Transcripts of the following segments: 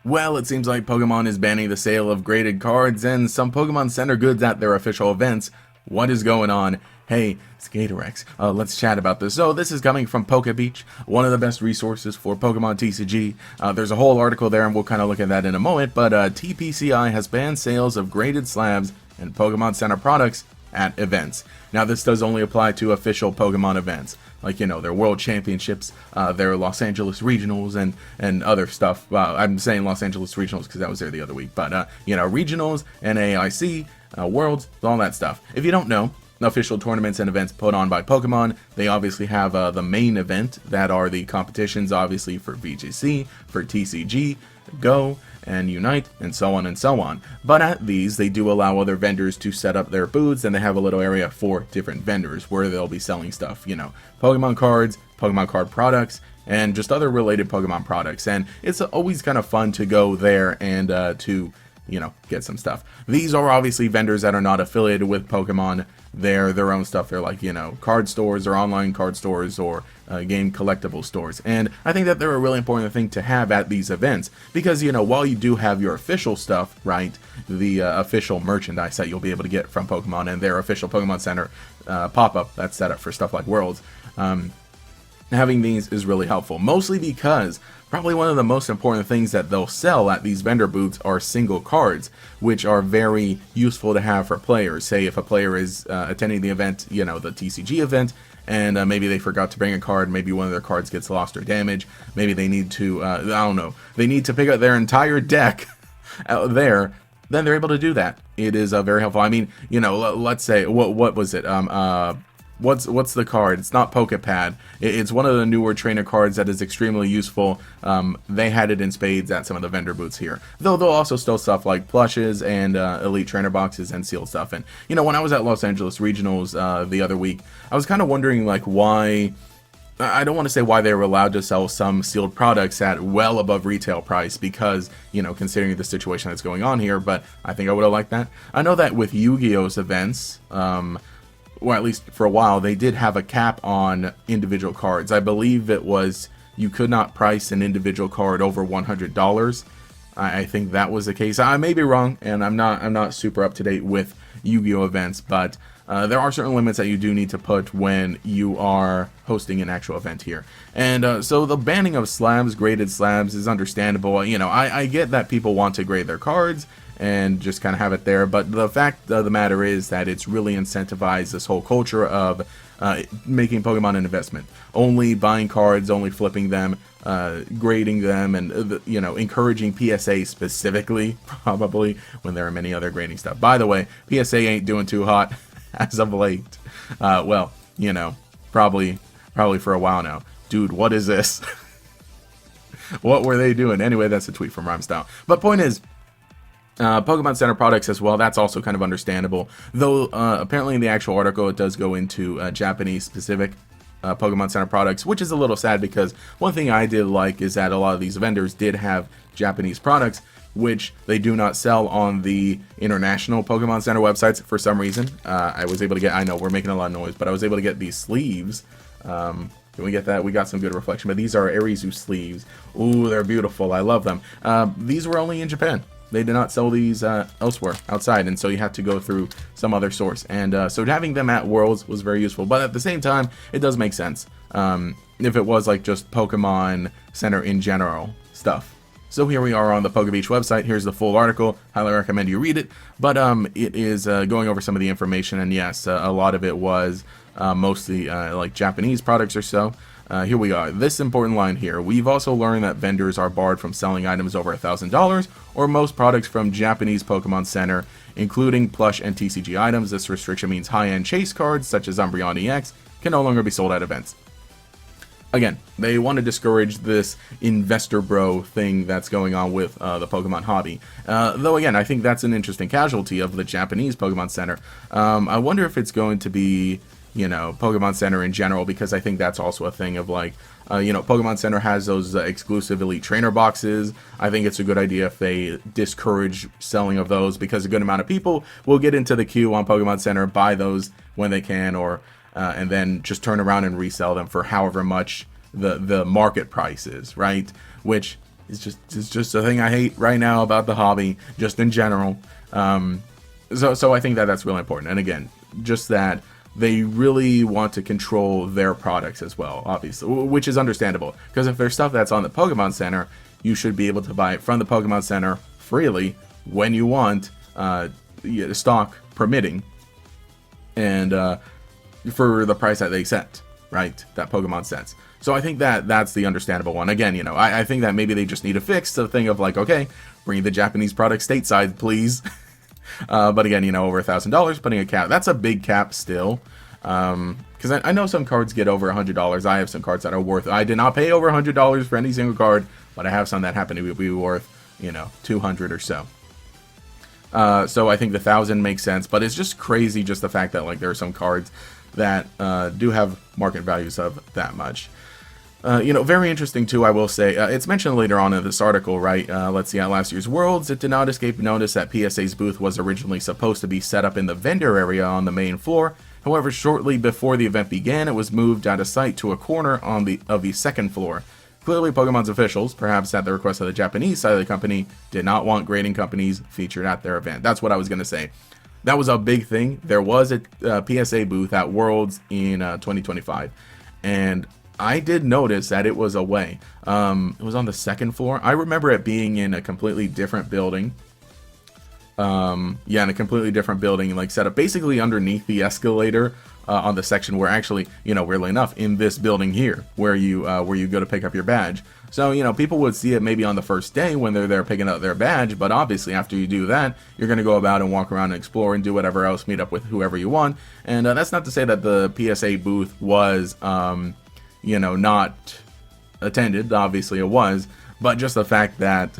Well, it seems like Pokemon is banning the sale of graded cards and some Pokemon Center goods at their official events. What is going on? Hey, Skatorex, let's chat about this. So this is coming from PokeBeach, one of the best resources for Pokemon TCG. There's a whole article there, and we'll kind of look at that in a moment, but TPCi has banned sales of graded slabs and Pokemon Center products at events. Now, this does only apply to official Pokemon events, like, you know, their World Championships, their Los Angeles Regionals, and other stuff. I'm saying Los Angeles Regionals because I was there the other week, but, you know, Regionals, NAIC, Worlds, all that stuff. If you don't know, official tournaments and events put on by Pokemon, they obviously have the main event that are the competitions, obviously, for VGC, for TCG, Go, and Unite, and so on and so on. But at these, they do allow other vendors to set up their booths, and they have a little area for different vendors where they'll be selling stuff, you know, Pokemon cards, Pokemon card products, and just other related Pokemon products. And it's always kind of fun to go there and to, you know, get some stuff. These are obviously vendors that are not affiliated with Pokemon. They're their own stuff. They're like, you know, card stores or online card stores or game collectible stores. And I think that they're a really important thing to have at these events because, you know, while you do have your official stuff, right, the official merchandise that you'll be able to get from Pokemon and their official Pokemon Center pop-up that's set up for stuff like Worlds, having these is really helpful, mostly because probably one of the most important things that they'll sell at these vendor booths are single cards, which are very useful to have for players. Say if a player is attending the event, you know, the TCG event, and maybe they forgot to bring a card, maybe one of their cards gets lost or damaged, maybe they need to, I don't know, they need to pick up their entire deck out there, then they're able to do that. It is very helpful. I mean, you know, let's say, what was it? What's the card? It's not Pokepad. It's one of the newer trainer cards that is extremely useful. They had it in spades at some of the vendor booths here. Though they'll also sell stuff like plushes and elite trainer boxes and sealed stuff. And, you know, when I was at Los Angeles Regionals the other week, I was kind of wondering, like, why... I don't want to say why they were allowed to sell some sealed products at well above retail price because, you know, considering the situation that's going on here, but I think I would have liked that. I know that with Yu-Gi-Oh's events... or at least for a while, they did have a cap on individual cards. I believe it was you could not price an individual card over $100. I think that was the case. I may be wrong, and I'm not super up to date with Yu-Gi-Oh events, but there are certain limits that you do need to put when you are hosting an actual event here. And so the banning of slabs, graded slabs, is understandable. You know, I get that people want to grade their cards and just kind of have it there, but the fact of the matter is that it's really incentivized this whole culture of making Pokemon an investment, only buying cards, only flipping them, grading them, and you know, encouraging PSA specifically, probably, when there are many other grading stuff. By the way, PSA ain't doing too hot as of late. Well, you know, probably for a while now. Dude, what is this? What were they doing? Anyway, that's a tweet from Rhymestyle. But point is, Pokemon Center products as well, that's also kind of understandable. Though, apparently in the actual article, it does go into Japanese-specific Pokemon Center products, which is a little sad because one thing I did like is that a lot of these vendors did have Japanese products, which they do not sell on the international Pokemon Center websites for some reason. I was able to get, I know we're making a lot of noise, but I was able to get these sleeves. Can we get that? We got some good reflection, but these are Arizu sleeves. Ooh, they're beautiful. I love them. These were only in Japan. They did not sell these elsewhere outside, and so you have to go through some other source. And so having them at Worlds was very useful, but at the same time, it does make sense if it was like just Pokemon Center in general stuff. So here we are on the PokeBeach website. Here's the full article. Highly recommend you read it. But it is going over some of the information, and yes, a lot of it was mostly like Japanese products or so. Here we are. This important line here. We've also learned that vendors are barred from selling items over $1,000 or most products from Japanese Pokemon Center, including plush and TCG items. This restriction means high-end chase cards, such as Umbreon EX, can no longer be sold at events. Again, they want to discourage this investor bro thing that's going on with the Pokemon hobby. Though, again, I think that's an interesting casualty of the Japanese Pokemon Center. I wonder if it's going to be, you know, Pokemon Center in general, because I think that's also a thing of like, you know, Pokemon Center has those exclusive elite trainer boxes. I think it's a good idea if they discourage selling of those, because a good amount of people will get into the queue on Pokemon Center, buy those when they can, or and then just turn around and resell them for however much the market price is, right? Which It's just a thing I hate right now about the hobby, just in general. So I think that that's really important. And again, just that they really want to control their products as well, obviously, which is understandable. Because if there's stuff that's on the Pokemon Center, you should be able to buy it from the Pokemon Center freely when you want, stock permitting, and for the price that they set, right? That Pokemon sets. So I think that that's the understandable one. Again, I think that maybe they just need to fix the thing of like, okay, bring the Japanese product stateside, please. But again, over $1,000, putting a cap, that's a big cap still. Because I know some cards get over $100. I have some cards that are worth, I did not pay over $100 for any single card, but I have some that happen to be worth, $200 or so. So I think the 1,000 makes sense, but it's just crazy just the fact that like there are some cards that do have market values of that much. Very interesting too, I will say. It's mentioned later on in this article, right? Let's see, at last year's Worlds, it did not escape notice that PSA's booth was originally supposed to be set up in the vendor area on the main floor. However, shortly before the event began, it was moved out of sight to a corner of the second floor. Clearly, Pokemon's officials, perhaps at the request of the Japanese side of the company, did not want grading companies featured at their event. That's what I was going to say. That was a big thing. There was a PSA booth at Worlds in 2025, and I did notice that it was away. It was on the second floor. I remember it being in a completely different building. In a completely different building, like set up basically underneath the escalator on the section where actually, weirdly enough, in this building here, where you go to pick up your badge. So, people would see it maybe on the first day when they're there picking up their badge, but obviously after you do that, you're going to go about and walk around and explore and do whatever else, meet up with whoever you want. And that's not to say that the PSA booth was, not attended. Obviously it was, but just the fact that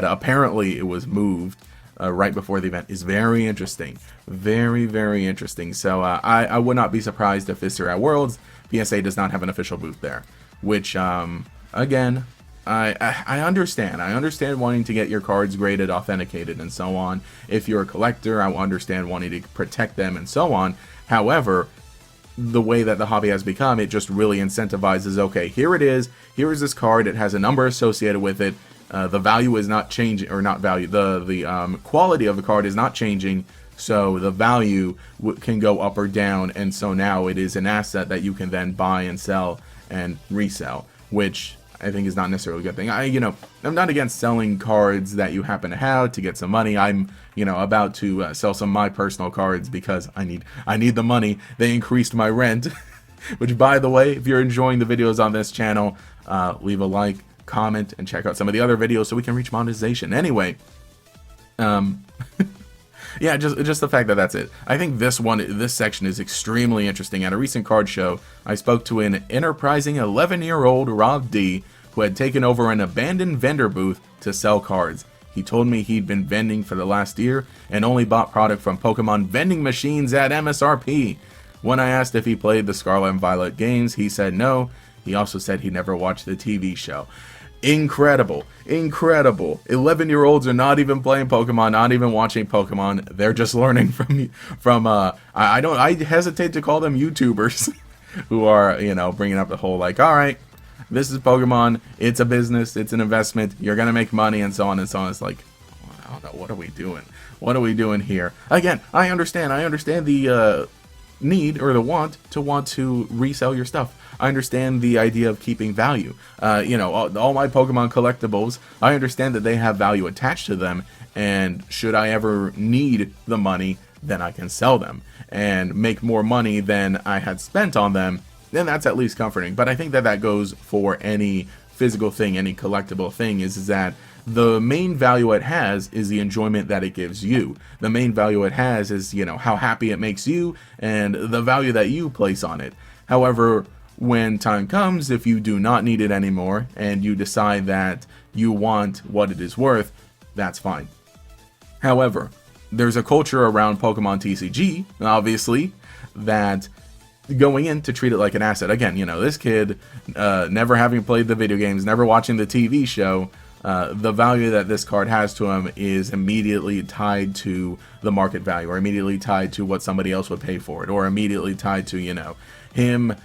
apparently it was moved right before the event is very interesting. Very, very interesting. So I would not be surprised if this year at Worlds, PSA does not have an official booth there. Which, again, I understand. I understand wanting to get your cards graded, authenticated, and so on. If you're a collector, I understand wanting to protect them and so on. However, the way that the hobby has become, it just really incentivizes, okay, here it is. Here is this card. It has a number associated with it. The value is not changing, or not value. The quality of the card is not changing. So the value can go up or down. And so now it is an asset that you can then buy and sell and resell, which I think is not necessarily a good thing. I'm not against selling cards that you happen to have to get some money. I'm, about to sell some of my personal cards because I need the money. They increased my rent, which, by the way, if you're enjoying the videos on this channel, leave a like, comment, and check out some of the other videos so we can reach monetization. Anyway, yeah, just the fact that that's it. I think this section is extremely interesting. At a recent card show, I spoke to an enterprising 11-year-old Rob D, who had taken over an abandoned vendor booth to sell cards. He told me he'd been vending for the last year and only bought product from Pokemon vending machines at MSRP. When I asked if he played the Scarlet and Violet games, he said no. He also said he never watched the TV show. Incredible. 11-year-olds are not even playing Pokemon, not even watching Pokemon. They're just learning from I hesitate to call them YouTubers who are, bringing up the whole like, all right, this is Pokemon, it's a business, it's an investment, you're going to make money, and so on and so on. It's like, I don't know, what are we doing? What are we doing here? Again, I understand the need or the want to resell your stuff. I understand the idea of keeping value. All my Pokemon collectibles, I understand that they have value attached to them, and should I ever need the money, then I can sell them and make more money than I had spent on them. Then that's at least comforting. But I think that goes for any physical thing, any collectible thing, is that the main value it has is the enjoyment that it gives you. The main value it has is, how happy it makes you and the value that you place on it. However, when time comes, if you do not need it anymore and you decide that you want what it is worth, that's fine. However, there's a culture around Pokemon TCG, obviously, that going in to treat it like an asset. Again, this kid, never having played the video games, never watching the TV show, the value that this card has to him is immediately tied to the market value, or immediately tied to what somebody else would pay for it, or immediately tied to, him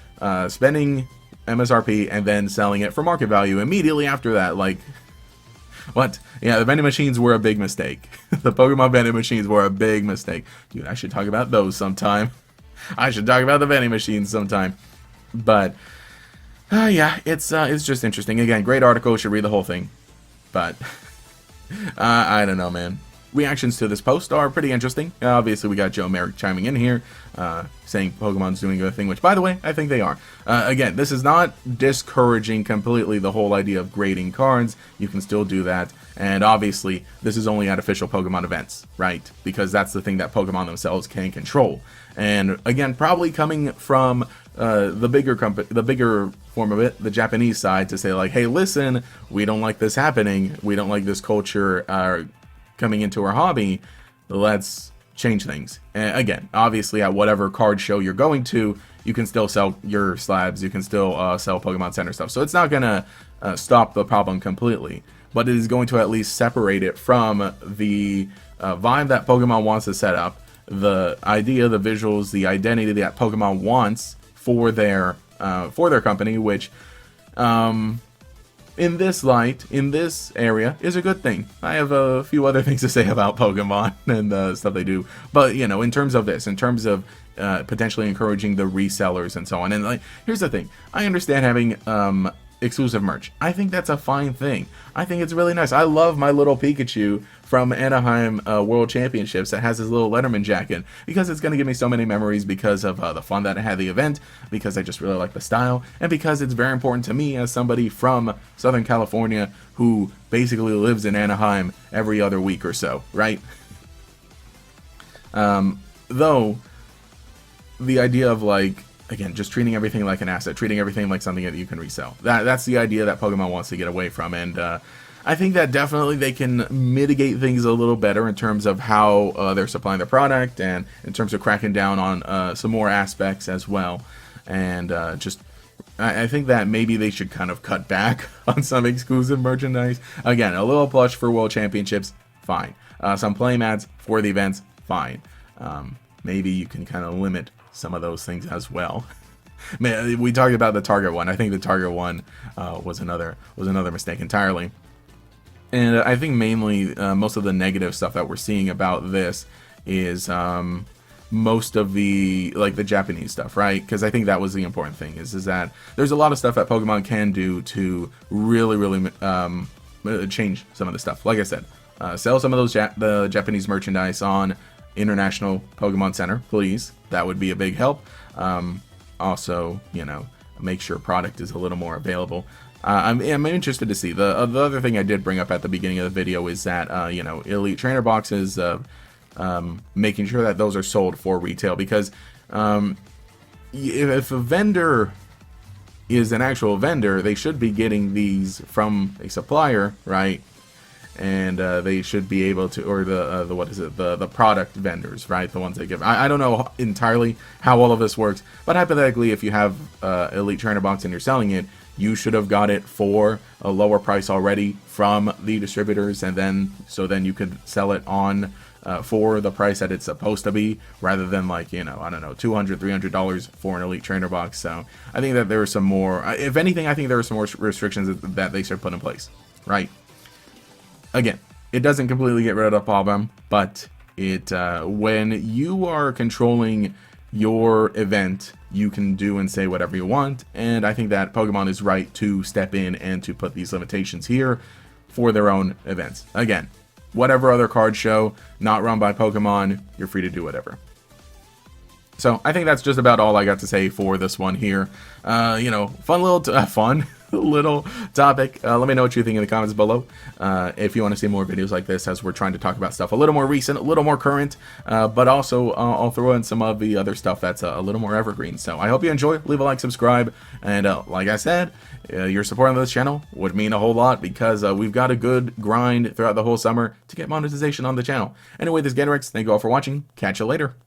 spending MSRP and then selling it for market value immediately after that. Like, what? Yeah, the vending machines were a big mistake. The Pokemon vending machines were a big mistake. Dude, I should talk about those sometime. I should talk about the vending machines sometime. But, yeah, it's just interesting. Again, great article. Should read the whole thing. But, I don't know, man. Reactions to this post are pretty interesting. Obviously, we got Joe Merrick chiming in here, saying Pokemon's doing a thing, which, by the way, I think they are. Again, this is not discouraging completely the whole idea of grading cards. You can still do that. And obviously, this is only at official Pokemon events, right? Because that's the thing that Pokemon themselves can control. And again, probably coming from the bigger form of it, the Japanese side, to say like, hey, listen, we don't like this happening. We don't like this culture coming into our hobby. Let's change things. And again, obviously, at whatever card show you're going to, you can still sell your slabs. You can still sell Pokemon Center stuff. So it's not gonna stop the problem completely, but it is going to at least separate it from the vibe that Pokemon wants to set up, the idea, the visuals, the identity that Pokemon wants for their company, which in this light, in this area, is a good thing. I have a few other things to say about Pokemon and the stuff they do, but you know, in terms of this, in terms of potentially encouraging the resellers and so on. And like, here's the thing: I understand having exclusive merch. I think that's a fine thing. I think it's really nice. I love my little Pikachu from Anaheim World Championships that has his little Letterman jacket, because it's going to give me so many memories because of the fun that I had at the event, because I just really like the style, and because it's very important to me as somebody from Southern California who basically lives in Anaheim every other week or so, right? Though, the idea of like, again, just treating everything like an asset, treating everything like something that you can resell. That's the idea that Pokemon wants to get away from, and I think that definitely they can mitigate things a little better in terms of how they're supplying their product, and in terms of cracking down on some more aspects as well. And I think that maybe they should kind of cut back on some exclusive merchandise. Again, a little plush for World Championships, fine. Some playmats for the events, fine. Maybe you can kind of limit some of those things as well. Man, we talked about the Target one. I think the Target one was another mistake entirely. And I think mainly most of the negative stuff that we're seeing about this is most of the like the Japanese stuff, right? Because I think that was the important thing is that there's a lot of stuff that Pokemon can do to really change some of the stuff. Like I said, sell some of those the Japanese merchandise on International Pokemon Center, please. That would be a big help. Also, you know, make sure product is a little more available. I'm interested to see. The other thing I did bring up at the beginning of the video is that, you know, Elite Trainer boxes, making sure that those are sold for retail, because if a vendor is an actual vendor, they should be getting these from a supplier, right? And they should be able to, or the product vendors, right? The ones they give. I don't know entirely how all of this works, but hypothetically, if you have Elite Trainer box and you're selling it, you should have got it for a lower price already from the distributors, and then you could sell it on for the price that it's supposed to be, rather than like, you know, I don't know, $200, $300 for an Elite Trainer box. So I think that there are some more, if anything, I think there are some more restrictions that they should put in place, right? Again, it doesn't completely get rid of the problem, but it when you are controlling your event, you can do and say whatever you want, and I think that Pokemon is right to step in and to put these limitations here for their own events. Again, whatever other card show not run by Pokemon, you're free to do whatever. So I think that's just about all I got to say for this one here. You know, fun little topic. Let me know what you think in the comments below. If you want to see more videos like this, as we're trying to talk about stuff a little more recent, a little more current, but also I'll throw in some of the other stuff that's a little more evergreen. So I hope you enjoy. Leave a like, subscribe, and like I said, your support on this channel would mean a whole lot, because we've got a good grind throughout the whole summer to get monetization on the channel. Anyway, this is Gatorx. Thank you all for watching. Catch you later.